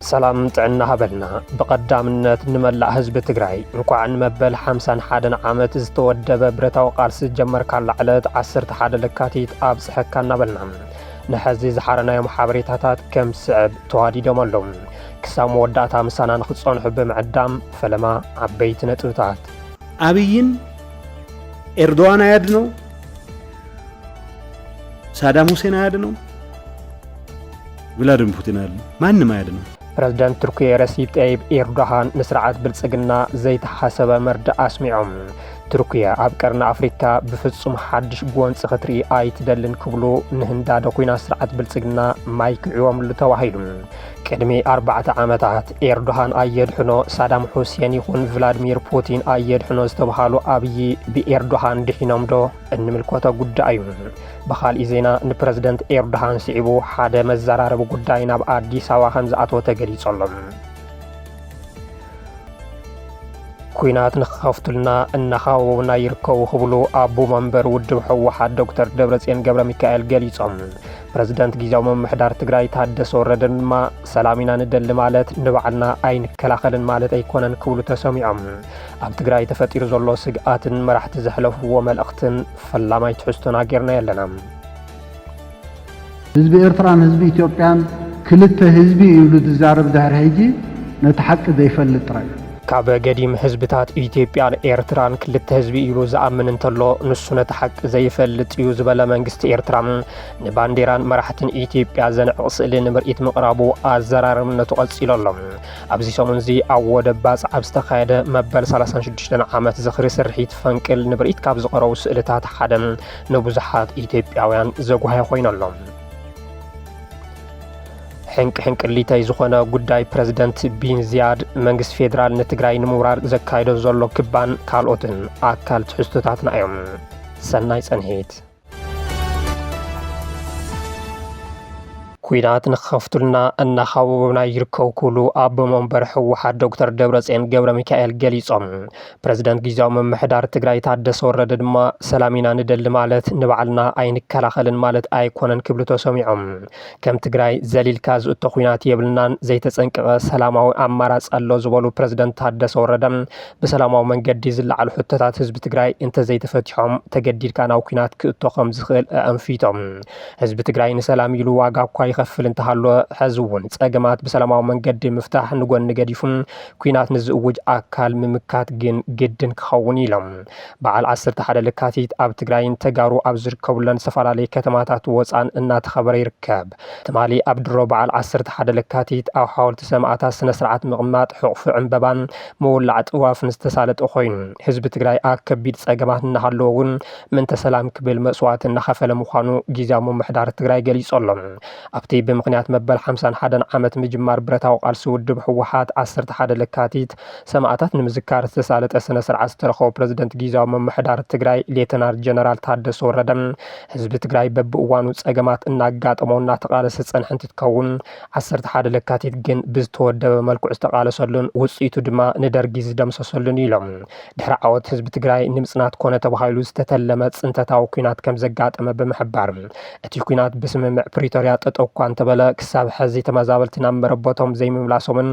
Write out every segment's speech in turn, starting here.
سلام تعنا هبلنا بقدامنا نملأ حزب تግራይ እንኳን መበል 51 ዓመት ዝተወደበ ብረታው ቃልሲ ጀመር ካለ ዕለት 11 ለካቲት ኣብ ጽሕካና በልና ንሕዚ ዝሓረናዮም ሓበሬታታት ከም ስዕብ ተዋዲዶም ኣለዉ ክሳብ መወዳእታ ምሳና ንኽጸንሑ ብምዕዳም ፈለማ ዓበይቲ ነጥብታት አብይን ኤርዶዋን አያድነው ሳዳም ሁሴን አያድነው ቭላድሚር ፑቲን አያድነው ማንም አያድነው ፕሬዝዳንት ቱርኪያ ረሲብ ጠይብ ኤርዶሃን ንስርዓት ብልጽግና ዘይተሓሰበ መርዳእ ኣስሚዖም ቱርኪያ ኣብ ቀርኒ ኣፍሪካ ብፍጹም ሓድሽ ጎንፂ ክትርኢ ኣይትደልን ክብሉ ንህንዳደ ኩና ስርዓት ብልጽግና ማይ ክዕወምሉ ተዋሂሉ ቅድሚ 4 ዓመታት ኤርዶሃን ኣየድሕኖ ሳዳም ሁሴን ይኹን ቭላድሚር ፑቲን ኣየድሕኖ ዝተባሃሉ ኣብይ ብኤርዶሃን ድሒኖም ዶ እንምልከቶ ጉዳይ እዩ በኻልእ ዜና ንፕሬዝዳንት ኤርዶሃን ሲዒቡ ሓደ መዘራረቢ ጉዳይ ናብ ኣዲስ ኣበባ ከም ዝኣተወ ተገሊጾሎም ኩናት ንኸፍቱልና እናኻወቡና ይርከቡ ክብሉ ኣቦ መንበር ውድብ ሕወሓት ዶክተር ደብረጽዮን ገብረ ሚካኤል ገሊጾም ፕሬዝዳንት ጊዜያዊ ምምሕዳር ትግራይ ታደሰ ወረደ ድማ ሰላሚና ንደሊ ማለት ንባዕልና ኣይንከላኸልን ማለት ኣይኮነን ክብሉ ተሰሚዖም ኣብ ትግራይ ተፈጢሩ ዘሎ ስግኣትን መራሕቲ ዘሕለፍዎ መልእኽትን ፈላማይ ትሕዝቶና ጌርና ኣለና ህዝቢ ኤርትራን ህዝቢ ኢትዮጵያን ክልተ ህዝቢ ይብሉ ዝዛረብ ድሕሪ ሕጂ ነቲ ሓቂ ዘይፈልጥ ጥራይ ካብ ገዲም ህዝብታት ኢትዮጵያን ኤርትራን ክልተ ህዝቢ ኢሉ ዝኣምን እንተሎ ንሱ ነቲ ሓቂ ዘይፈልጥ እዩ ዝበለ መንግስቲ ኤርትራ ንባንዴራን መራሕትን ኢትዮጵያ ዘንዕቕ ስእሊ ንምርኢት ምቕራቡ ኣዘራርብነቱ ቀፂሉ ኣሎ ኣብዚ ሰሙን እዚ ኣብ ወደብ ባፅዓ ዝተኻየደ መበል 36 ዓመት ዝኽሪ ስርሒት ፈንቅል ንምርኢት ካብ ዝቐረቡ ስእልታት ሓደ ንብዙሓት ኢትዮጵያውያን ዘጓሃየ ኮይኑ ኣሎ ሕንቅሊታይ ዝኾነ ጉዳይ ፕሬዝዳንት ቢን ዚያድ መንግስት ፌደራል ንትግራይ ንምውራር ዘካይዶ ዘሎ ክባን ካልኦትን ኣካል ትሕዝቶታትና እዮም ሰናይ ጸንሒት ኩናት ንኸፍቱልና እናኻወቡና ይርከቡ ክብሉ ኣቦ መንበር ሕወሓት ዶክተር ደብረጽዮን ገብረ ሚካኤል ገሊጾም ፕሬዝዳንት ጊዜያዊ ምምሕዳር ትግራይ ታደሰ ወረደ ድማ ሰላሚና ንደሊ ማለት ንባዕልና ኣይንከላኸልን ማለት ኣይኮነን ክብሉ ተሰሚዖም ከም ትግራይ ዘሊልካ ዝእቶ ኩናት የብልናን ዘይተጸንቀቐ ሰላማዊ ኣማራጽ ኣሎ ዝበሉ ፕሬዝዳንት ታደሰ ወረደ ብሰላማዊ መንገዲ ዝለዓሉ ሕቶታት ህዝቢ ትግራይ እንተዘይተፈቲሖም ተገዲድካ ናብ ኩናት ክእቶ ከም ዝኽእል ኣንፊቶም ህዝቢ ትግራይ ንሰላም ኢሉ ዋጋ እኳ ይኸፍል እንተሃሎ ሕዚ እውን ጸገማት ብሰላማዊ መንገዲ ምፍታሕ ንጎኒ ገዲፉን ኩናት ንዝእውጅ ኣካል ምምካት ግን ግድን ክኸውን ኢሎም በዓል 11 ለካቲት ኣብ ትግራይን ተጋሩ ኣብ ዝርከቡለን ዝተፈላለዩ ከተማታት ወፃን እናተኸበረ ይርከብ ትማሊ ኣብ ድሮ በዓል 11 ለካቲት ኣብ ሓወልቲ ሰማዕታት ስነ ስርዓት ምቕማጥ ሕቑፊ ዕምበባን ምውላዕ ጥዋፍን ዝተሳለጠ ኮይኑ ህዝቢ ትግራይ ኣብ ከቢድ ጸገማት እናሃለዎ እውን ምንተ ሰላም ክብል መስዋዕት እናኸፈለ ምዃኑ ጊዜያዊ ምምሕዳር ትግራይ ገሊጹ ኣሎ ኣብቲ ብምኽንያት መበል 51 ዓመት ምጅማር ብረታዊ ቃልሲ ውድብ ሕወሓት 11 ለካቲት ሰማዕታት ንምዝካር ዝተሳለጠ ስነ ስርዓት ዝተረኸቡ ፕሬዝዳንት ጊዜያዊ ምምሕዳር ትግራይ ሌተናል ጀነራል ታደሰ ወረደ ህዝቢ ትግራይ በብእዋኑ ጸገማት እናጋጠሞ እናተቃለሰ ጸንሐ እንትትከውን 11 ለካቲት ግን ብዝተወደበ መልክዑ ዝተቃለሰሉን ውጽኢቱ ድማ ንደርጊ ዝደምሰሰሉን ኢሎም ድሕሪ ዓወት ህዝቢ ትግራይ ንምጽናት ኮነ ተባሂሉ ዝተተለመ ጽንተታዊ ኩናት ከም ዘጋጠመ ብምሕባር እቲ ኩናት ብስምምዕ ፕሪቶሪያ ጠጠው እኳ እንተበለ ክሳብ ሕዚ ተመዛበልቲ ናብ መረበቶም ዘይምምላሶምን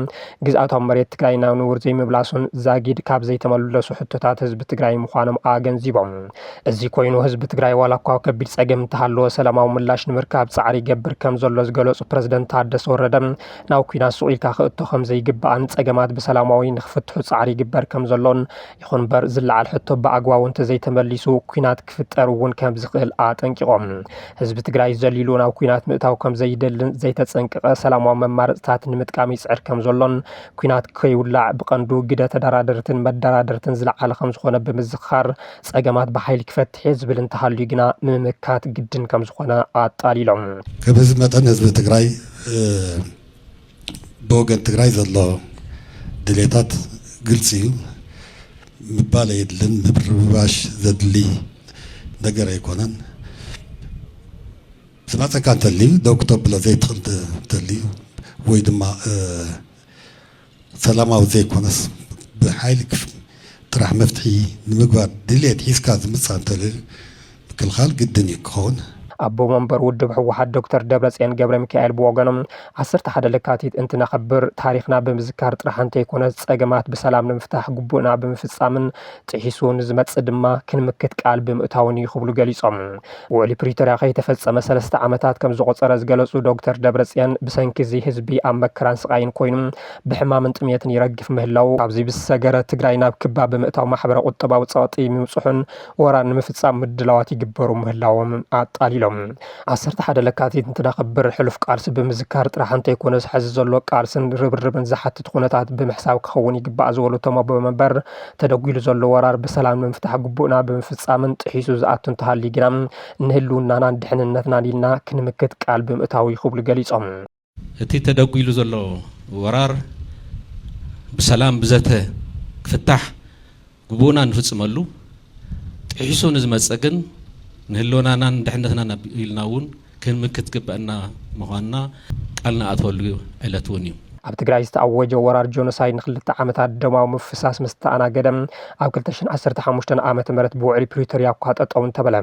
ግዝኣቶም መሬት ትግራይ ናብ ንቡር ዘይምብላሱን ዛጊድ ካብ ዘይተመለሱ ሕቶታት ህዝቢ ትግራይ ምዃኖም ኣገንዚቦም እዚ ኮይኑ ህዝቢ ትግራይ ዋላ እኳ ከቢድ ጸገም እንተሃለዎ ሰላማዊ ምላሽ ንምርካብ ጻዕሪ ይገብር ከም ዘሎ ዝገለጹ ፕሬዝዳንት ታደሰ ወረደ ናብ ኩናት ስቑኢልካ ክእቶ ከም ዘይግባእን ጸገማት ብሰላማዊ ንኽፍትሑ ጻዕሪ ይግበር ከም ዘሎን ይኹን በር ዝለዓል ሕቶ ብኣግባቡ እንተዘይተመሊሱ ኩናት ክፍጠር እውን ከም ዝኽእል ኣጠንቂቖም ህዝቢ ትግራይ ዘሊሉ ናብ ኩናት ምእታው ከም ዘይደልን ዘይተጸንቀቐ ሰላማዊ መማረጽታት ንምጥቃም ይጽዕር ከም ዘሎን ኩናት ከይውላዕ ብቐንዱ ግደ ተደራደርትን መደራደርትን ዝለዓለ ከም ዝኾነ ብምዝኻር ጸገማት ብሓይሊ ክፈትሕ ዝብል እንተሃልዩ ግና ምምካት ግድን ከም ዝኾነ ኣጣሊሎም ከበዚ መጠን ህዝቢ ትግራይ ብወገን ትግራይ ዘሎ ድሌታት ግልጽ እዩ ምባል የድልን ምብርባሽ ዘድሊ ነገር ኣይኮነን ስማፀካ እንተልዩ ዶክተር ብለ ዘይትኽእል እንተልዩ ወይ ድማ ሰላማዊ ዘይኮነስ ብሓይሊ ጥራሕ መፍትሒ ንምግባር ድሌት ሒዝካ ዝምፃእ እንተልዩ ምክልኻል ግድን እዩ ክኸውን ኣቦ መንበር ውድብ ሕወሓት ዶክተር ደብረጽዮን ገብረ ሚካኤል ብወገኖም 11 ለካቲት እንትነኽብር ታሪኽና ብምዝካር ጥራሕ እንተይኮነ ጸገማት ብሰላም ንምፍታሕ ግቡእና ብምፍጻምን ጥሒሱ ንዝመጽእ ድማ ክንምክት ቃል ብምእታውን ይኽብሉ ገሊጾም ውዕሊ ፕሪቶሪያ ከይተፈጸመ 3 ዓመታት ከም ዝቆጸረ ዝገለጹ ዶክተር ደብረጽዮን ብሰንኪ እዚ ህዝቢ ኣብ መከራን ስቃይን ኮይኑ ብሕማምን ጥምየትን ይረግፍ ምህላው ኣብዚ ብሰገረ ትግራይ ናብ ክባ ብምእታው ማሕበረ ቁጠባዊ ጸቕጢ ምውጽሑን ወራር ንምፍጻም ምድላዋት ይግበሩ ምህላዎም ኣጣሊሎም 11 ለካቲት እንትነኽብር ሕሉፍ ቃልሲ ብምዝካር ጥራሕ እንተይኮነ ዝሕዚ ዘሎ ቃልስን ርብርብን ዝሓትት ኩነታት ብምሕሳብ ክኸውን ይግባእ ዝበሉ እቶም ኣቦ መንበር ተደጒሉ ዘሎ ወራር ብሰላም ንምፍታሕ ግቡእና ብምፍጻምን ጥሒሱ ዝኣቱ እንተሃልዩ ግና ንህልውናናን ድሕንነትናን ኢልና ክንምክት ቃል ብምእታው ይኽብሉ ገሊጾም እቲ ተደጒሉ ዘሎ ወራር ብሰላም ብዘተ ክፍታሕ ግቡእና ንፍጽመሉ ጥሒሱ ንዝመጽእ ግን ንህልውናናን ድሕነትናን ኢልና እውን ክንምክት ግበአና ምዃንና ቃልና ኣትወሉ ዕለት እውን እዩ ኣብ ትግራይ ዝተኣወጀ ወራር ጆኖሳይድ ንክልተ ዓመታት ደማዊ ምፍሳስ ምስ ተኣናገደ ኣብ 2015 ዓመተ ምህረት ብውዕሊ ፕሪቶሪያ እኳ ጠጠው እንተበለ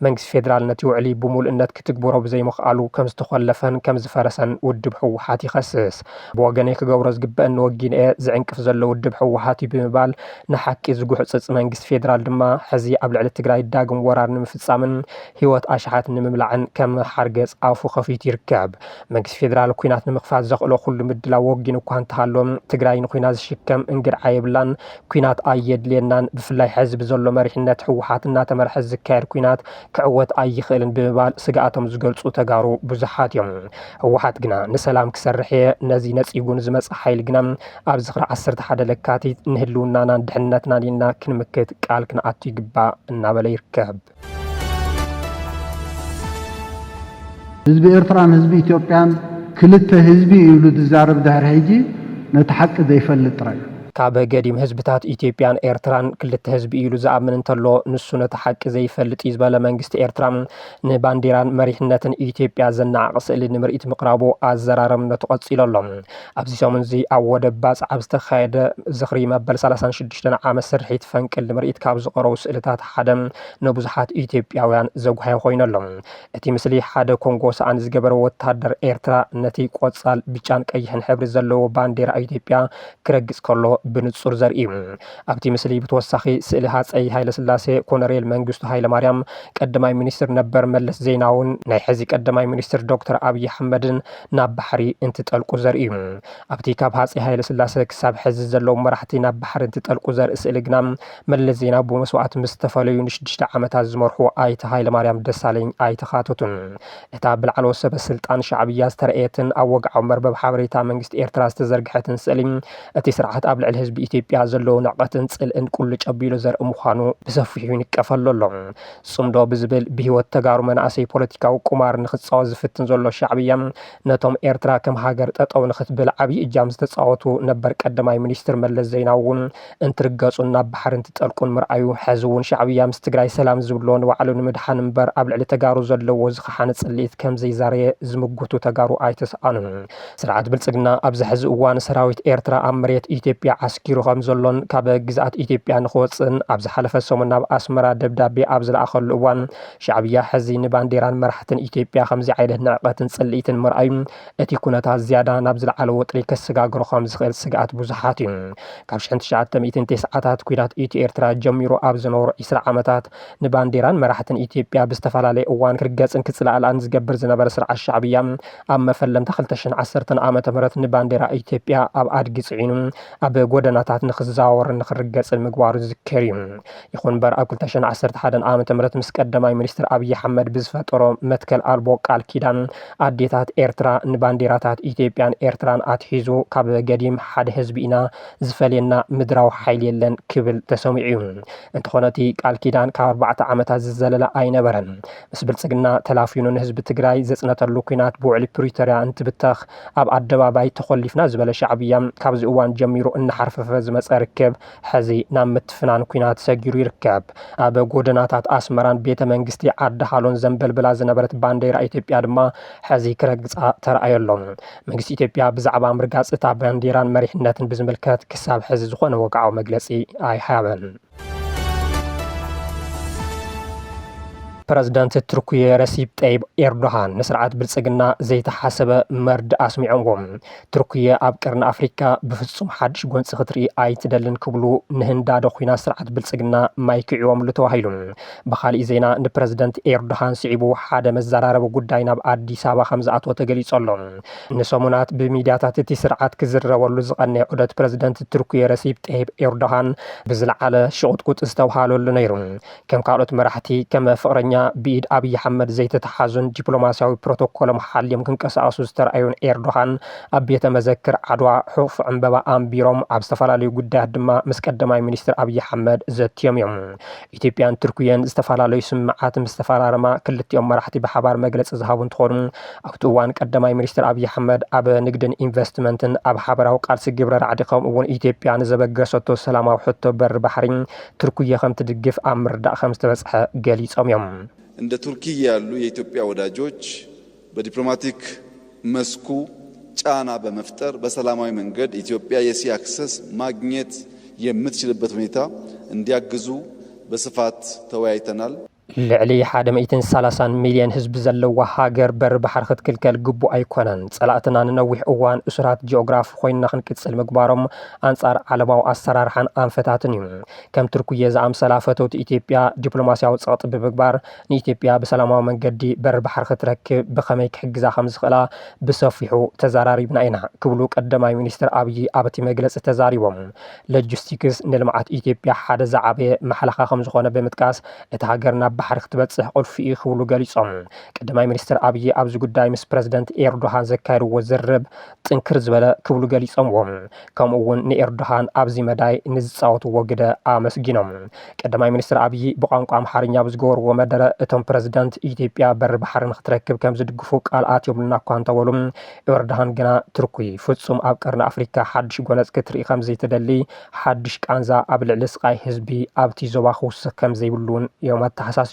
መንግስቲ ፌደራል ነቲ ውዕሊ ብሙሉእነት ክትግበሮ ብዘይምኽኣሉ ከም ዝተኸለፈን ከም ዝፈረሰን ውድብ ሕወሓት ይኸስስ ብወገነይ ክገብሮ ዝግበአኒ ወጊነ ዝዕንቅፍ ዘሎ ውድብ ሕወሓት ብምባል ንሓቂ ዝጉሕፅፅ መንግስቲ ፌደራል ድማ ሕዚ ኣብ ልዕሊ ትግራይ ዳግም ወራር ንምፍጻምን ህይወት ኣሽሓት ንምምላዕን ከም ሓርገጽ ኣፉ ከፊቱ ይርከብ መንግስቲ ፌደራል ኩናት ንምኽፋት ዘኽእሎ ኩሉ ምድላ ወጊን እኳ እንተሃሎም ትግራይ ንኩናት ዝሽከም እንግድዓ የብላን ኩናት ኣየድልየናን ብፍላይ ሕዝቢ ዘሎ መሪሕነት ሕወሓት እናተመርሐ ዝካየድ ኩናት ክዕወት ኣይኽእልን ብምባል ስጋኣቶም ዝገልጹ ተጋሩ ብዙሓት እዮም ሕወሓት ግና ንሰላም ክሰርሕ ነዚ ነፂጉን ዝመጽእ ሓይሊ ግና ኣብ ዝኽሪ 11 ለካቲት ንህልውናናን ድሕንነትናን ኢልና ክንምክት ቃል ክንኣቱ ይግባእ እናበለ ይርከብ ህዝቢ ኤርትራን ህዝቢ ኢትዮጵያን ክልተ ህዝቢ ይብሉ ዝዛረብ ድሕሪ ሕጂ ነቲ ሓቂ ዘይፈልጥ ጥራይ ካብ ገዲም ህዝብታት ኢትዮጵያን ኤርትራን ክልተ ህዝቢ ኢሉ ዝኣምን እንተሎ ንሱ ነቲ ሓቂ ዘይፈልጥ እዩ ዝበለ መንግስቲ ኤርትራ ንባንዴራን መሪሕነትን ኢትዮጵያ ዘናዓቕ ስእሊ ንምርኢት ምቕራቡ ኣዘራረብነቱ ቀፂሉ ኣሎ ኣብዚ ሰሙን እዚ ኣብ ወደብ ባፅዓ ዝተኻየደ ዝኽሪ መበል 36 ዓመት ስርሒት ፈንቅል ንምርኢት ካብ ዝቐረቡ ስእልታት ሓደ ንብዙሓት ኢትዮጵያውያን ዘጓሂ ኮይኑ ኣሎ እቲ ምስሊ ሓደ ኮንጎ ሰኣን ዝገበረ ወታደር ኤርትራ ነቲ ቆፃል ብጫን ቀይሕን ሕብሪ ዘለዎ ባንዴራ ኢትዮጵያ ክረግጽ ከሎ ብንጹር ዘርኢ ኣብቲ ምስሊ ብተወሳኺ ስእሊ ሃፀይ ሃይለስላሴ ኮሎኔል መንግስቱ ሃይለማርያም ቀዳማይ ሚኒስትር ነበር መለስ ዜናውን ናይ ሕዚ ቀዳማይ ሚኒስትር ዶክተር አብይ አሕመድን ናብ ባሕሪ እንትጠልቁ ዘርኢ ኣብቲ ካብ ሃፀይ ሃይለስላሴ ክሳብ ሕዚ ዘለዉ መራሕቲ ናብ ባሕሪ እንትጠልቁ ዘርኢ ስእሊ ግና መለስ ዜናዊ ብመስዋዕት ምስ ተፈለዩ ንሽዱሽተ ዓመታት ዝመርሑ ኣይተ ሃይለማርያም ደሳለኝ ኣይተኻተቱን እታ ብላዕለዎ ሰበስልጣን ሻዕብያ ዝተረእየትን ኣብ ወግዓዊ መርበብ ሓበሬታ መንግስቲ ኤርትራ ዝተዘርግሐትን ስእሊ እቲ ስርዓት ኣብ ልዕሊ ህዝቢ ኢትዮጵያ ዘለዎ ንዕቐትን ጽልእን ቁልጭ ኣቢሉ ዘርኢ ምዃኑ ብሰፊሑ ይንቀፈሉ ኣሎ ጽምዶ ብዝብል ብሂወት ተጋሩ መናእሰይ ፖለቲካዊ ቁማር ንኽጻወት ዝፍትን ዘሎ ሻዕብያ ነቶም ኤርትራ ከም ሃገር ጠጠው ንኽትብል ዓብዪ እጃም ዝተጻወቱ ነበር ቀዳማይ ሚኒስትር መለስ ዜናዊ እውን እንትርገጹን ናብ ባሕሪ እንትጠልቁን ምርኣዩ ሕዚ እውን ሻዕብያ ምስ ትግራይ ሰላም ዝብሎ ንባዕሉ ንምድሓን እምበር ኣብ ልዕሊ ተጋሩ ዘለዎ ዝኸሓነ ጽልኢት ከም ዘይዛረየ ዝምግቱ ተጋሩ ኣይተሰኣኑን ስርዓት ብልጽግና ኣብዚ ሕዚ እዋን ሰራዊት ኤርትራ ኣብ መሬት ኢትዮጵያ ኣስኪሩ ከም ዘሎን ካብ ግዛኣት ኢትዮጵያ ንኽወፅን ኣብ ዝሓለፈ ሰሙን ናብ ኣስመራ ደብዳቤ ኣብ ዝለኣኸሉ እዋን ሻዕብያ ሕዚ ንባንዴራን መራሕትን ኢትዮጵያ ከምዚ ዓይነት ንዕቐትን ጽልኢትን ምርኣዩ እቲ ኩነታት ዝያዳ ናብ ዝለዓለ ወጥሪ ከሰጋግሮ ከም ዝኽእል ስግኣት ብዙሓት እዩ ካብ 1990ታት ኩናት ኢትዮ ኤርትራ ጀሚሩ ኣብ ዝነበሩ 20 ዓመታት ንባንዴራን መራሕትን ኢትዮጵያ ብዝተፈላለየ እዋን ክርገጽን ክጽላኣላን ዝገብር ዝነበረ ስርዓት ሻዕብያ ኣብ መፈለምታ 2010 ዓመተ ምህረት ንባንዴራ ኢትዮጵያ ኣብ ኣድጊ ጽዒኑ ኣብ ጎደናታት ንኽዘዋወርን ንኽርገጽን ምግባሩ ዝዝከር እዩ ይኹን እምበር ኣብ 2011 ዓመተ ምህረት ምስ ቀዳማይ ሚኒስትር አብይ አሕመድ ብዝፈጠሮ መትከል ኣልቦ ቃል ኪዳን ኣዴታት ኤርትራ ንባንዴራታት ኢትዮጵያን ኤርትራን ኣትሒዙ ካብ ገዲም ሓደ ህዝቢ ኢና ዝፈልየና ምድራዊ ሓይሊ የለን ክብል ተሰሚዑ እዩ እንተኾነ እቲ ቃል ኪዳን ካብ 4 ዓመታት ዝዘለለ ኣይነበረን ምስ ብልጽግና ተላፊኑ ንህዝቢ ትግራይ ዘጽነተሉ ኩናት ብውዕሊ ፕሪቶሪያ እንትብተኽ ኣብ ኣደባባይ ተኾሊፍና ዝበለ ሻዕብያ ካብዚ እዋን ጀሚሩ እናሓርፈፈ ዝመጸ ርክብ ሕዚ ናብ ምትፍናን ኩናት ሰጊሩ ይርከብ ኣብ ጎደናታት ኣስመራን ቤተ መንግስቲ ዓዲ ሃሎን ዘንበልብላ ዝነበረት ባንዴራ ኢትዮጵያ ድማ ሕዚ ክረግጻ ተረኣየሎ መንግስቲ ኢትዮጵያ ብዛዕባ ምርጋጽ እታ ባንዴራን መሪሕነትን ብዝምልከት ክሳብ ሕዚ ዝኾነ ወግዓዊ መግለጺ ኣይሃበን ፕሬዝዳንት ቱርኪያ ረሲብ ጠይብ ኤርዶሃን ንስርዓት ብልጽግና ዘይተሓሰበ መርድ ኣስሚዖም ቱርኪያ ኣብ ቀርኒ ኣፍሪካ ብፍጹም ሓድሽ ጎንፂ ክትርኢ ኣይትደልን ክብሉ ንህንዳዶ ኩና ስርዓት ብልጽግና ማይ ክዕዎም ተባሂሉ ብኻሊእ ዜና ንፕሬዝዳንት ኤርዶሃን ስዒቡ ሓደ መዘራረቢ ጉዳይ ናብ ኣዲስ ኣበባ ከም ዝኣተወ ተገሊጹ ኣሎ ንሰሙናት ብሚድያታት እቲ ስርዓት ክዝረበሉ ዝቐነየ ዑደት ፕሬዝዳንት ቱርኪያ ረሲብ ጠይብ ኤርዶሃን ብዝለዓለ ሽቁጥቁጥ ዝተባሃለሉ ነይሩ ከም ካልኦት መራሕቲ ከም ፍቅረኛ بيد أبي أحمد زيت تحازن دبلوماسياوي بروتوكول محلي يمكن كساسوس ترأيون إيردوغان أبي تمذكر عدوى حوف عنبابا أمبيروم أبستفالالي قده دما مسكدماي منيستر أبي أحمد زت يوم إثيوبيان تركيان استفالالي سمعات مستفالارما كلت يوم مرحتي بحبار مجلس زهابون تخورم أكتوان قدماي منيستر أبي أحمد أب نقدن إنفستمنتن أب حبراو قال سجبر عدقهم وون إثيوبيان زبقسوتو سلامة وحطو بر بحرين تركيا خم تدقف أمر دا خمس تبصح قليس يوم እንደ ቱርኪያ ያሉ የኢትዮጵያ ወዳጆች በዲፕሎማቲክ መስኩ ጫና በመፍጠር በሰላማዊ መንገድ ኢትዮጵያ የሲ አክሰስ ማግኘት የምትችልበት ሁኔታ እንዲያግዙ በስፋት ተወያይተናል ልዕሊ 130 ሚልዮን ህዝቢ ዘለዎ ሃገር በር ባሕር ክትክልከል ግቡእ ኣይኮነን ጸላእትና ንነዊሕ እዋን እሱራት ጂኦግራፊ ኮይንና ክንቅጽል ምግባሮም አንጻር ዓለማዊ ኣሰራርሓን ኣንፈታትን እዩ ከም ቱርኪያ ዝኣምሰላ ፈተውቲ ኢትዮጵያ ዲፕሎማሲያዊ ጸቕጢ ብምግባር ንኢትዮጵያ ብሰላማዊ መንገዲ በር ባሕር ክትረክብ ብኸመይ ክሕግዛ ከም ዝኽእላ ብሰፊሑ ተዘራሪብና ኢና ክብሉ ቀዳማይ ሚኒስትር ኣብይ ኣብቲ መግለጺ ተዛሪቦም ሎጂስቲክስ ንልምዓት ኢትዮጵያ ሓደ ዝዓበየ መሓለኻ ከም ዝኾነ ብምጥቃስ እቲ ሃገርና بحر ክትበጽሕ ቁልፊ ይኽብሉ ገሊጾም ቀዳማይ ሚኒስትር ኣብይ ኣብዚ ጉዳይ ምስ ፕሬዝዳንት ኤርዶሃን ዘካይርዎ ዝርብ ጥንክር ዝበለ ክብሉ ገሊጾም ከምኡውን ንኤርዶሃን ኣብዚ መዳይ ንዝፃወትዎ ግደ ኣመስጊኖም ቀዳማይ ሚኒስትር ኣብይ ብቋንቋ ኣምሓርኛ ብዝገበርዎ መደረ እቶም ፕሬዝዳንት ኢትዮጵያ በር ባሕርን ክትረክብ ከም ዝድግፉ ቃልኣት የብሉና እኳ እንተበሉ ኤርዶሃን ግና ቱርኪ ፍጹም ኣብ ቀርኒ ኣፍሪካ ሓድሽ ጎነፅ ክትርኢ ከም ዘይትደሊ ሓድሽ ቃንዛ ኣብ ልዕሊ ስቃይ ህዝቢ ኣብቲ ዞባ ክውስኽ ከም ዘይብሉን እዮም ኣተሓሳስ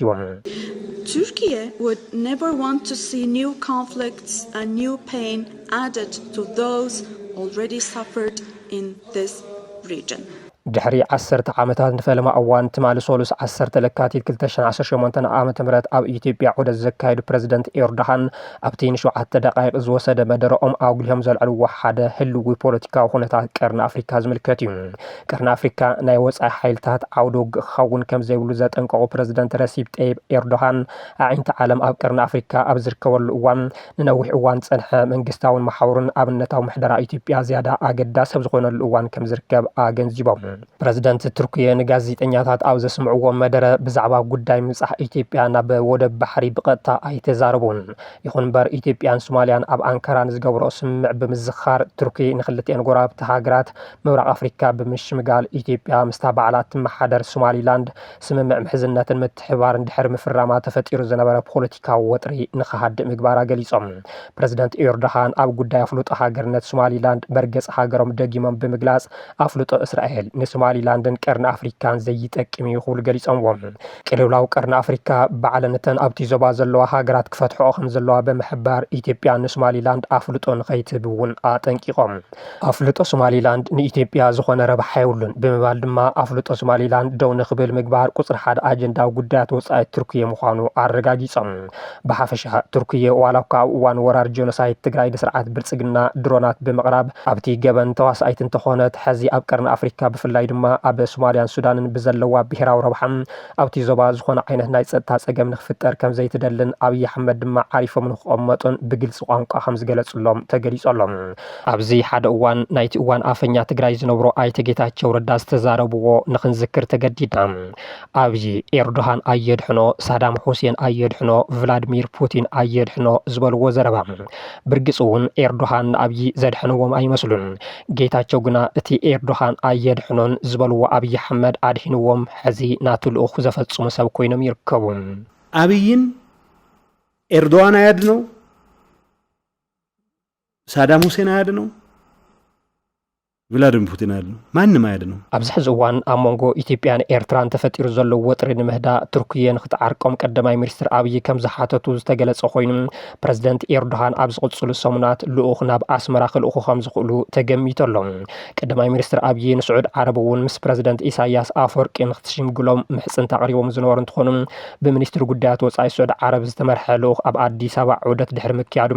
Turkey would never want to see new conflicts and new pain added to those already suffered in this region. ድሕሪ 10 ዓመታት ንፈለማ እዋን ትማሊ ሶሉስ 10 ለካቲት 2018 ዓመተ ምህረት ኣብ ኢትዮጵያ ዑደት ዘካየዱ ፕሬዝዳንት ኤርዶሃን ኣብቲ ን7 ደቂቕ ዝወሰደ መደረኦም ኣውግሊሆም ዘልዕልዎ ሓደ ህልዊ ፖለቲካዊ ኩነታት ቀርኒ ኣፍሪካ ዝምልከት እዩ ቀርኒ ኣፍሪካ ናይ ወጻኢ ሓይልታት ዓውደ ውግእ ክኸውን ከም ዘይብሉ ዘጠንቀቑ ፕሬዝዳንት ረሲብ ጠይብ ኤርዶሃን ኣዒንቲ ዓለም ኣብ ቀርኒ ኣፍሪካ ኣብ ዝርከበሉ እዋን ንነዊሕ እዋን ፀንሐ መንግስታውን ማሕበሩን ኣብነታዊ ምሕደራ ኢትዮጵያ ዝያዳ ኣገዳሲ ኣብ ዝኾነሉ እዋን ከም ዝርከብ ኣገንዚቦም ፕሬዝዳንት ቱርኪያ ንጋዜጠኛታት ኣብ ዘስምዕዎ መደረ ብዛዕባ ጉዳይ ምብጻሕ ኢትዮጵያ ናብ ወደብ ባሕሪ ብቐጥታ ኣይተዛረቡን ይኹን እምበር ኢትዮጵያን ሶማልያን ኣብ ኣንካራ ዝገብሮ ስምምዕ ብምዝኻር ቱርኪ ንኽልቲአን ጎራብቲ ሃገራት ምብራቕ ኣፍሪካ ብምሽምጋል ኢትዮጵያ ምስታ በዓላት ትመሓደር ሶማሊላንድ ስምምዕ ምሕዝነትን ምትሕብባርን ድሕሪ ምፍራማ ተፈጢሩ ዝነበረ ፖለቲካዊ ወጥሪ ንኽሃድእ ምግባራ ገሊጾም ፕሬዝዳንት ኤርዶሃን ኣብ ጉዳይ ኣፍልጦ ሃገርነት ሶማሊላንድ በርገጽ ሃገሮም ደጊሞም ብምግላጽ ኣፍልጦ እስራኤል ሶማሊላንድን ቀርኒ ኣፍሪካን ዘይጠቅም ይኽብሉ ገሊጾምዎም ቅልውላው ቀርኒ ኣፍሪካ በዓለነተን ኣብቲ ዞባ ዘለዋ ሃገራት ክፈትሕኦ ከም ዘለዋ ብምሕባር ኢትዮጵያ ንሶማሊላንድ ኣፍልጦ ንኸይትህብ እውን ኣጠንቂቖም ኣፍልጦ ሶማሊላንድ ንኢትዮጵያ ዝኾነ ረብሓ የብሉን ብምባል ድማ ኣፍልጦ ሶማሊላንድ ደው ንኽብል ምግባር ቁፅሪ ሓደ ኣጀንዳ ጉዳያት ወጻኢ ቱርኪያ ምዃኑ ኣረጋጊጾም ብሓፈሻ ቱርኪያ ዋላ እኳ ኣብ እዋን ወራር ጆኖሳይድ ትግራይ ንስርዓት ብልጽግና ድሮናት ብምቕራብ ኣብቲ ገበን ተዋሳኢት እንተኾነት ሕዚ ኣብ ቀርኒ ኣፍሪካ ብፍላይ ድማ ኣብ ሶማልያን ሱዳንን ብዘለዋ ብሄራዊ ረብሓ ኣብቲ ዞባ ዝኾነ ዓይነት ናይ ጸጥታ ጸገም ንኽፍጠር ከም ዘይትደልን ኣብይ ኣሕመድ ድማ ዓሪፎም ንኽቕመጡን ብግልፂ ቋንቋ ከም ዝገለጹሎም ተገሊጾሎም ኣብዚ ሓደ እዋን ናይቲ እዋን ኣፈኛ ትግራይ ዝነብሮ ኣይተ ጌታቸው ረዳ ዝተዛረብዎ ንኽንዝክር ተገዲድና ኣብይ ኤርዶሃን ኣየድሕኖ ሳዳም ሁሴን ኣየድሕኖ ቭላድሚር ፑቲን ኣየድሕኖ ዝበልዎ ዘረባ ብርግጽ እውን ኤርዶሃን ንኣብይ ዘድሕንዎም ኣይመስሉን ጌታቸው ግና እቲ ኤርዶሃን ኣየድሕኖን ዝበልዎ ኣብይ ኣሕመድ ኣድሂንዎም ሕዚ ናቱ ልኡኽ ዘፈጽሙ ሰብ ኮይኖም ይርከቡ ኣብይን ኤርዶዋን አያድነው ሳዳም ሁሴን አያድነው ቭላድሚር ፑቲን አሉ ማንም አያድነው ኣብዚ ሕዚ እዋን ኣብ መንጎ ኢትዮጵያን ኤርትራን ተፈጢሩ ዘሎ ወጥሪ ንምህዳእ ቱርኪየ ንክትዓርቆም ቀዳማይ ሚኒስትር ኣብይ ከም ዝሓተቱ ዝተገለጸ ኮይኑ ፕረዚደንት ኤርዶሃን ኣብ ዝቕጽሉ ሰሙናት ልኡኽ ናብ ኣስመራ ክልእኹ ከም ዝኽእሉ ተገሚቱ ኣሎ ቀዳማይ ሚኒስትር ኣብይ ንስዑድ ዓረብ እውን ምስ ፕረዚደንት ኢሳያስ ኣፈወርቂ ንክትሽምግሎም ምሕፅን ተቕሪቦም ዝነበሩ እንትኾኑ ብሚኒስትሪ ጉዳያት ወጻኢ ስዑድ ዓረብ ዝተመርሐ ልኡኽ ኣብ ኣዲስ ኣበባ ዑደት ድሕሪ ምክያዱ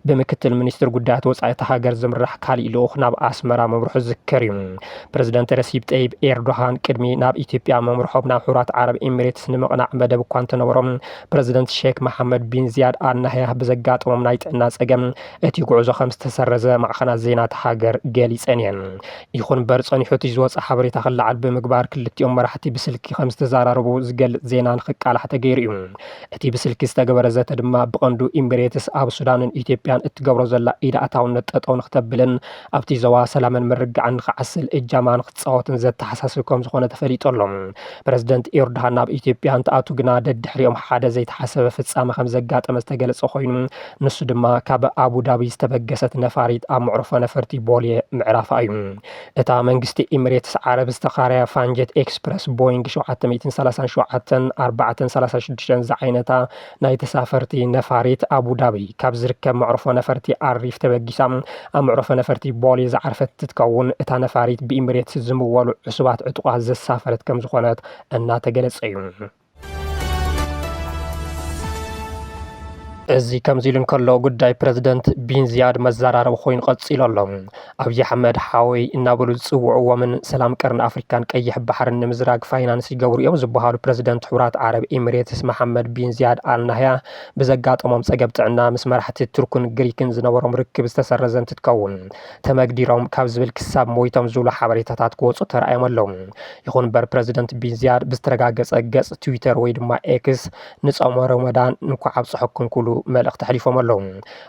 ብምክትል ሚኒስትሪ ጉዳያት ወጻኢ ተሃገር ዝምራሕ ካሊእ ልኡኽ ናብ ኣስመራ መምርሑ ዝከር እዩ ፕረዚደንት ረሲብ ጠይብ ኤርዶሃን ቅድሚ ናብ ኢትዮጵያ መምርሖም ናብ ሕቡራት ዓረብ ኤሚሬትስ ንምቕናዕ መደብ እኳ እንተነበሮም ፕረዚደንት ሼክ መሐመድ ቢን ዚያድ ኣል ናህያን ብዘጋጥሞም ናይ ጥዕና ፀገም እቲ ጉዕዞ ከም ዝተሰረዘ ማዕኸናት ዜና ተሃገር ገሊፀን እየን ይኹን እምበር ፀኒሑ እቲ ዝወፀ ሓበሬታ ክለዓል ብምግባር ክልቲኦም መራሕቲ ብስልኪ ከም ዝተዘራረቡ ዝገልፅ ዜና ንክቃላሕ ተገይሩ እዩ እቲ ብስልኪ ዝተገበረ ዘተ ድማ ብቐንዱ ኤሚሬትስ ኣብ ሱዳንን ኢትዮጵያን እትገብሮ ዘላ ኢድ ኣታውነት ጠጠው ንክተብልን ኣብቲ ዞባ ሰላምን ምርግዓን ንክዓስል እጃማ ንክትፃወትን ዘተሓሳስብ ከም ዝኾነ ተፈሊጡ ኣሎ ፕረዚደንት ኤርዶሃን ናብ ኢትዮጵያ እንትኣቱ ግና ደድሕሪኦም ሓደ ዘይተሓሰበ ፍጻመ ከም ዘጋጠመ ዝተገለጸ ኮይኑ ንሱ ድማ ካብ ኣቡዳቢ ዝተበገሰት ነፋሪት ኣብ መዕርፎ ነፈርቲ ቦሌ ምዕራፋ እዩ እታ መንግስቲ ኤሚሬትስ ዓረብ ዝተኻርያ ፋንጀት ኤክስፕረስ ቦይንግ 737-436 ዝዓይነታ ናይ ተሳፈርቲ ነፋሪት ኣቡዳቢ ካብ ዝርከብ መዕርፎ ነፈርቲ ኣሪፍ ተበጊሳ ኣብ መዕርፎ ነፈርቲ ቦሌ ዝዓርፈት ትትከውን እታ ነፋሪት ብኤሚሬትስ ዝምወሉ ዕሱባት ዕጡቓት ዘሳፈረት ከም ዝኾነት እናተገለጸ እዩ እዚ ከምዚ ኢሉ እንከሎ ጉዳይ ፕረዚደንት ቢን ዚያድ መዘራረብ ኮይኑ ቀፂሉ ኣሎ ኣብይ ኣሕመድ ሓወይ እናበሉ ዝፅውዕዎምን ሰላም ቀርኒ ኣፍሪካን ቀይሕ ባሕርን ንምዝራግ ፋይናንስ ይገብሩ እዮም ዝበሃሉ ፕረዚደንት ሕቡራት ዓረብ ኤሚሬትስ መሐመድ ቢን ዚያድ ኣል ናህያ ብዘጋጠሞም ፀገም ጥዕና ምስ መራሕቲ ቱርክን ግሪክን ዝነበሮም ርክብ ዝተሰረዘ እንትትከውን ተመግዲሮም ካብ ዝብል ክሳብ ሞይቶም ዝብሉ ሓበሬታታት ክወፁ ተረኣዮም ኣለዉ ይኹን እምበር ፕረዚደንት ቢን ዚያድ ብዝተረጋገፀ ገጽ ትዊተር ወይ ድማ ኤክስ ንፆም ረመዳን እንኳ ዓብፅሐኩም ኩሉ መልእኽቲ ሕሊፎም ኣለዉ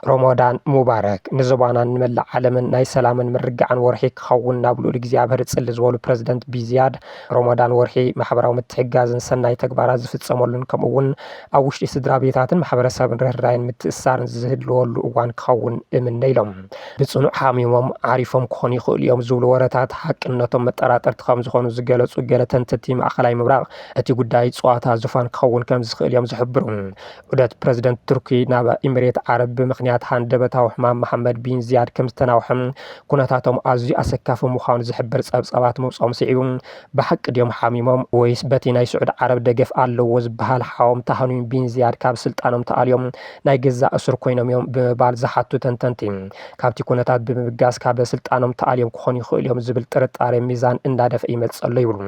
ረመዳን ሙባረክ ንዝባናን ንመላእ ዓለምን ናይ ሰላምን ምርግዓን ወርሒ ክኸውን ናብ ልኡል እግዚኣብሔር ፅሊ ዝበሉ ፕረዚደንት ቢን ዚያድ ረመዳን ወርሒ ማሕበራዊ ምትሕግጋዝን ሰናይ ተግባራት ዝፍፀመሉን ከምኡውን ኣብ ውሽጢ ስድራ ቤታትን ማሕበረሰብን ርህራይን ምትእስሳርን ዝህልወሉ እዋን ክኸውን እምነ ኢሎም ብፅኑዕ ሓሚሞም ዓሪፎም ክኾኑ ይኽእሉ እዮም ዝብሉ ወረታት ሓቅነቶም መጠራጠርቲ ከም ዝኾኑ ዝገለጹ ገለ ተንተንቲ ማእኸላይ ምብራቕ እቲ ጉዳይ ፀዋታ ዙፋን ክኸውን ከም ዝኽእል እዮም ዝሕብሩ ዑደት ፕረዚደንት ቱርኪ ናብ ኤሚሬት ዓረብ ብምኽንያት ሃንደበታዊ ሕማም መሐመድ ቢን ዚያድ ከም ዝተናውሐም ኩነታቶም ኣዝዩ ኣሰካፊ ምዃኑ ዝሕብር ፀብፀባት ምውፅኦም ስዒቡ ብሓቂ ድዮም ሓሚሞም ወይስ በቲ ናይ ስዑድ ዓረብ ደገፍ ኣለዎ ዝበሃል ሓዎም ተሃኑም ቢን ዚያድ ካብ ስልጣኖም ተኣልዮም ናይ ገዛእ እስር ኮይኖም እዮም ብምባል ዝሓቱ ተንተንቲ ካብቲ ኩነታት ብምብጋስ ካብ ስልጣኖም ተኣልዮም ክኾኑ ይኽእሉ እዮም ዝብል ጥርጣሬ ሚዛን እንዳደፈ ይመጽ ኣሎ ይብሉ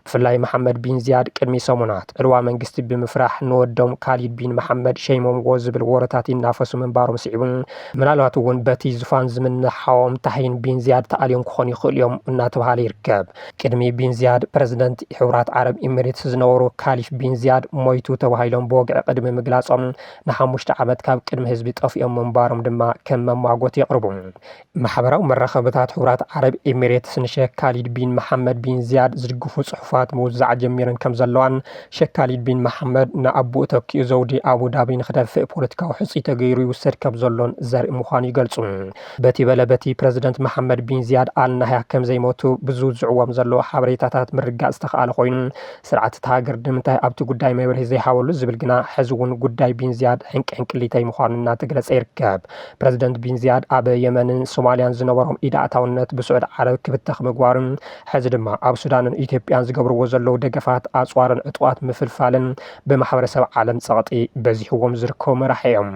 ብፍላይ መሐመድ ቢን ዚያድ ቅድሚ ሰሙናት ዕልዋ መንግስቲ ብምፍራሕ ንወዶም ካሊድ ቢን መሐመድ ሸይሞም ዝብል ወረታት ይናፈሱ ምንባሮም ስዒቡን ምናልባት እውን በቲ ዙፋን ዝምንሓዎም ታሂን ቢን ዚያድ ተኣልዮም ክኾኑ ይኽእሉ እዮም እናተባሃለ ይርከብ ቅድሚ ቢን ዚያድ ፕረዚደንት ሕቡራት ዓረብ ኤሚሬትስ ዝነበሩ ካሊፍ ቢን ዚያድ ሞይቱ ተባሂሎም ብወግዒ ቅድሚ ምግላጾም ን5 ዓመት ካብ ቅድሚ ህዝቢ ጠፊኦም ምንባሮም ድማ ከም መማጎት የቕርቡ ማሕበራዊ መራኸብታት ሕቡራት ዓረብ ኤሚሬትስ ንሼክ ካሊድ ቢን መሐመድ ቢን ዚያድ ዝድግፉ ጽሑፋት ምውዛዕ ጀሚረን ከም ዘለዋን ሼክ ካሊድ ቢን መሐመድ ንኣቦኡ ተኪኡ ዘውዲ ኣቡዳቢ ንክደፍእ ፖለቲካዊ ሕፂ ተገይሩ ይውሰድ ከም ዘሎን ዘርኢ ምዃኑ ይገልጹ በቲ በለበቲ ፕረዚደንት መሐመድ ቢን ዚያድ ኣል ናህያ ከም ዘይሞቱ ብዝውዝዕዎም ዘለዎ ሓበሬታታት ምርጋፅ ዝተኽኣለ ኮይኑ ስርዓት ተሃገር ንምንታይ ኣብቲ ጉዳይ መብርሂ ዘይሃበሉ ዝብል ግና ሕዚ እውን ጉዳይ ቢን ዚያድ ሕንቅሕንቅሊተይ ምዃኑ እናተገለጸ ይርከብ ፕረዚደንት ቢን ዚያድ ኣብ የመንን ሶማልያን ዝነበሮም ኢድ ኣታውነት ብስዑድ ዓረብ ክብተኽ ምግባርን ሕዚ ድማ ኣብ ሱዳንን ኢትዮጵያን ዝገብርዎ ዘለዉ ደገፋት ኣፅዋርን ዕጡዋት ምፍልፋልን ብማሕበረሰብ ዓለም ፀቕጢ በዚሕዎም ዝርከቡ መራሕዮም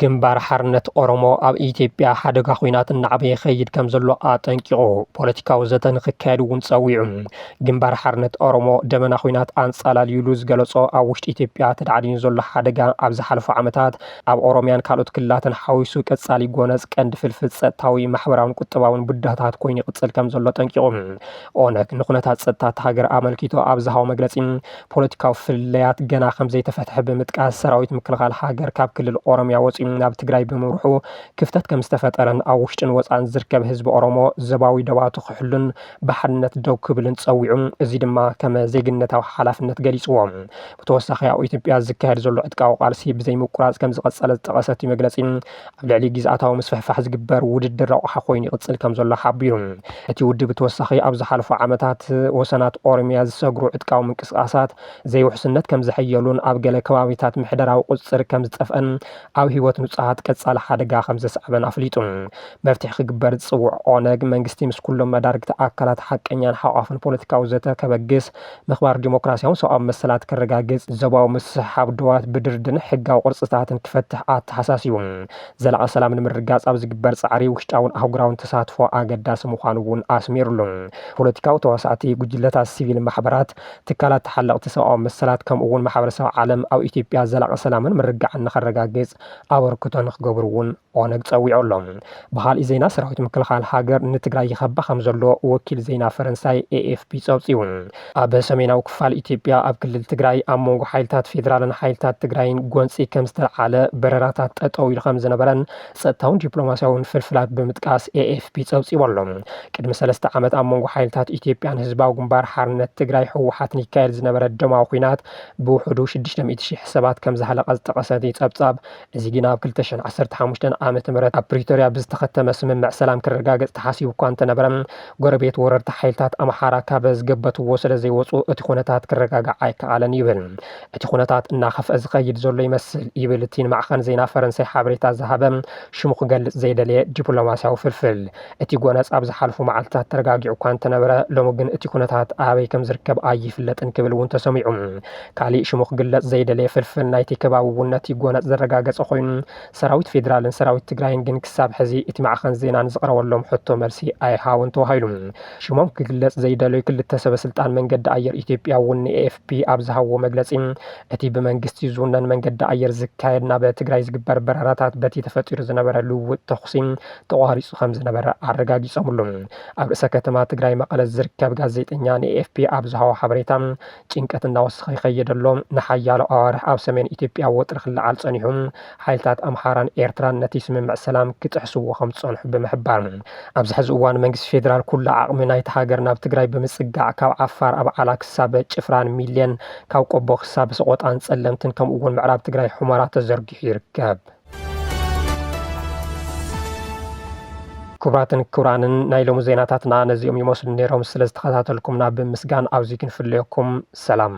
ግንባር ሓርነት ኦሮሞ ኣብ ኢትዮጵያ ሓደጋ ኩናት እናዕበየ ይኸይድ ከም ዘሎ ኣጠንቂቑ ፖለቲካዊ ዘተ ንክካየድ እውን ፀዊዑ ግንባር ሓርነት ኦሮሞ ደመና ኩናት ኣንጻላልዩሉ ዝገለጾ ኣብ ውሽጢ ኢትዮጵያ ተዳዕድዩ ዘሎ ሓደጋ ኣብ ዝሓለፉ ዓመታት ኣብ ኦሮምያን ካልኦት ክልላትን ሓዊሱ ቀጻሊ ጎነፅ ቀንዲ ፍልፍል ፀጥታዊ ማሕበራውን ቁጠባውን ቡድሃታት ኮይኑ ይቕፅል ከም ዘሎ ጠንቂቑ ኦነግ ንኩነታት ፀጥታ ሃገር ኣመልኪቶ ኣብ ዝሃቦ መግለፂ ፖለቲካዊ ፍልለያት ገና ከም ዘይተፈትሐ ብምጥቃስ ሰራዊት ምክልኻል ሃገር ካብ ክልል ኦሮምያ ወፂኡ ናብ ትግራይ ብምርሑ ክፍተት ከም ዝተፈጠረን ኣብ ውሽጥን ወፃን ዝርከብ ህዝቢ ኦሮሞ ዘባዊ ደባቱ ክሕሉን ብሓድነት ደው ክብልን ፀዊዑ እዚ ድማ ከም ዜግነታዊ ሓላፍነት ገሊፅዎ ብተወሳኺ ኣብ ኢትዮጵያ ዝካየድ ዘሎ ዕጥቃዊ ቃልሲ ብዘይ ምቁራጽ ከም ዝቐጸለ ዝጠቐሰት መግለጺ ኣብ ልዕሊ ግዝኣታዊ ምስፍሕፋሕ ዝግበር ውድድር ኣቕሓ ኮይኑ ይቕጽል ከም ዘሎ ሓቢሩ እቲ ውድብ ብተወሳኺ ኣብ ዝሓለፉ ዓመታት ወሰናት ኦሮምያ ዝሰግሩ ዕጥቃዊ ምንቅስቃሳት ዘይውሕስነት ከም ዝሕየሉን ኣብ ገለ ከባቢታት ምሕደራዊ ቁፅር ከም ዝጠፍአን ኣብ ሂወት ንጹሃት ቀጻሊ ሓደጋ ከም ዘስዕበን ኣፍሊጡ መፍትሒ ክግበር ዝፅውዕ ኦነግ መንግስቲ ምስ ኩሎም መዳርግቲ ኣካላት ሓቀኛን ሓቋፍን ፖለቲካዊ ዘተ ከበግስ ምኽባር ዲሞክራሲያውን ሰብኣዊ መሰላት ከረጋግጽ ዘባዊ ምስሓብ ድዋት ብድርድን ሕጋዊ ቅርጽታትን ክፈትሕ ኣተሓሳሲቡ ዘላቒ ሰላም ንምርጋጽ ኣብ ዝግበር ጻዕሪ ውሽጣውን ኣህጉራውን ተሳትፎ ኣገዳሲ ምዃኑ እውን ኣስሚሩሉ ፖለቲካዊ ተዋሳእቲ ጉጅለታት ሲቪል ማሕበራት ትካላት ተሓለቕቲ ሰብኣዊ መሰላት ከምኡ እውን ማሕበረሰብ ዓለም ኣብ ኢትዮጵያ ዘላቒ ሰላምን ምርጋዕን ንኸረጋግጽ ኣበርክቶ ንኽገብሩ እውን ኦነግ ፀዊዑሎም ብኻልእ ዜና ሰራዊት ምክልኻል ሃገር ንትግራይ ይኸባ ከም ዘሎ ወኪል ዜና ፈረንሳይ ኤኤፍፒ ፀውፂኡ ኣብ ሰሜናዊ ክፋል ኢትዮጵያ ኣብ ክልል ትግራይ ኣብ መንጎ ሓይልታት ፌደራልን ሓይልታት ትግራይን ጎንፂ ከም ዝተለዓለ በረራታት ጠጠው ኢሉ ከም ዝነበረን ፀጥታውን ዲፕሎማስያውን ፍልፍላት ብምጥቃስ ኤኤፍፒ ፀውፂዎሎም ቅድሚ 3 ዓመት ኣብ መንጎ ሓይልታት ኢትዮጵያን ህዝባዊ ግንባር ሓርነት ትግራይ ህወሓትን ይካየድ ዝነበረ ደማዊ ኩናት ብውሕዱ 600,000 ሰባት ከም ዝሃለቐ ዝጠቐሰት ፀብጻብ እዚ ግን ኣብ 2015 ዓመተ ምህረት ኣብ ፕሪቶሪያ ብዝተኸተመ ስምምዕ ሰላም ክረጋገጽ ተሓሲቡ እኳ እንተነበረ ጎረቤት ወረርቲ ሓይልታት ኣምሓራ ካብ ዝገበትዎ ስለ ዘይወፁ እቲ ኩነታት ክረጋጋዕ ኣይከኣለን ይብል እቲ ኩነታት እናኸፍአ ዝኸይድ ዘሎ ይመስል ይብል እቲ ንማዕኸን ዜና ፈረንሳይ ሓበሬታ ዝሃበ ሽሙ ክገልጽ ዘይደለየ ዲፕሎማስያዊ ፍልፍል እቲ ጎነፅ ኣብ ዝሓለፉ መዓልትታት ተረጋጊዑ እኳ እንተነበረ ሎሚ ግን እቲ ኩነታት ኣበይ ከም ዝርከብ ኣይፍለጥን ክብል እውን ተሰሚዑ ካሊእ ሽሙ ክግለጽ ዘይደለየ ፍልፍል ናይቲ ከባቢ እውን ነቲ ጎነፅ ዘረጋገጸ ኮይኑ ሰራዊት ፌደራልን ሰራዊት ትግራይን ግን ክሳብ ሕዚ እቲ ማዕኸን ዜናን ዝቐረበሎም ሕቶ መልሲ ኣይሃውን ተባሂሉ ሽሞም ክግለጽ ዘይደለዩ ክልተ ሰበስልጣን መንገዲ ኣየር ኢትዮጵያ እውን ኤኤፍፒ ኣብ ዝሃብዎ መግለጺ እቲ ብመንግስቲ ዝውነን መንገዲ ኣየር ዝካየድ ናብ ትግራይ ዝግበር በረራታት በቲ ተፈጢሩ ዝነበረ ልውውጥ ተኹሲ ተቋሪጹ ከም ዝነበረ ኣረጋጊጾምሉ ኣብ ርእሰ ከተማ ትግራይ መቐለ ዝርከብ ጋዜጠኛ ንኤኤፍፒ ኣብ ዝሃቦ ሓበሬታ ጭንቀት እናወሰኸ ይኸይደሎ ንሓያሎ ኣዋርሕ ኣብ ሰሜን ኢትዮጵያ ወጥሪ ክለዓል ጸኒሑ ሓይልታት ኣምሓራን ኤርትራን ነቲ ስምምዕ ሰላም ክጥሕስዎ ከም ዝጸንሑ ብምሕባር ኣብዚ ሕዚ እዋን መንግስቲ ፌደራል ኩሉ ዓቕሚ ናይቲ ሃገር ናብ ትግራይ ብምጽጋዕ ካብ ዓፋር ኣበዓላ ክሳብ ጭፍራን ሚልዮን ካብ ቆቦ ክሳብ ሰቆጣን ጸለምትን ከምኡ እውን ምዕራብ ትግራይ ሑመራ ተዘርጊሑ ይርከብ ክቡራትን ክቡራንን ናይ ሎሚ ዜናታትና ነዚኦም ይመስሉ ነይሮም ስለ ዝተኸታተልኩምና ብምስጋን ኣብዚ ክንፍለየኩም ሰላም